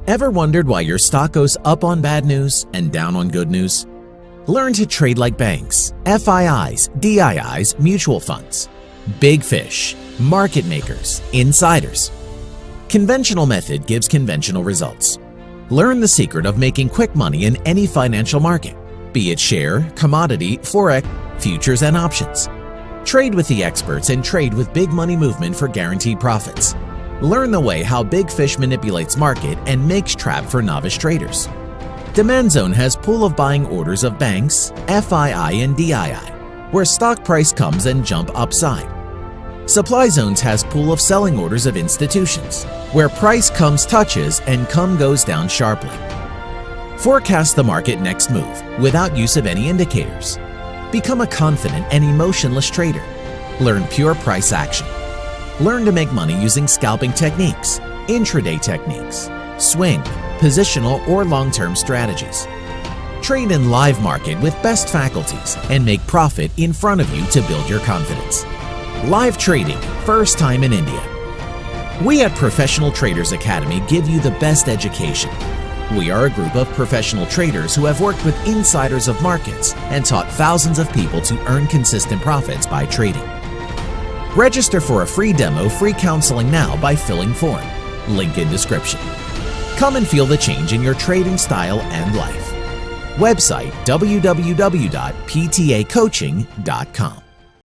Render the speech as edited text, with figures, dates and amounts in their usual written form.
Ever wondered why your stock goes up on bad news and down on good news? Learn to trade like banks, FIIs, DIIs, mutual funds, big fish, market makers, insiders. Conventional method gives conventional results. Learn the secret of making quick money in any financial market, be it share, commodity, forex, futures, and options. Trade with the experts and trade with big money movement for guaranteed profits. Learn the way how Big Fish manipulates market and makes trap for novice traders. Demand Zone has pool of buying orders of banks, FII and DII, where stock price comes and jump upside. Supply Zones has pool of selling orders of institutions, where price comes touches and come goes down sharply. Forecast the market next move without use of any indicators. Become a confident and emotionless trader. Learn pure price action. Learn to make money using scalping techniques, intraday techniques, swing, positional, or long-term strategies. Trade in live market with best faculties and make profit in front of you to build your confidence. Live trading, first time in India. We at Professional Traders Academy give you the best education. We are a group of professional traders who have worked with insiders of markets and taught thousands of people to earn consistent profits by trading. Register for a free demo, free counseling now by filling form. Link in description. Come and feel the change in your trading style and life. Website www.ptacoaching.com.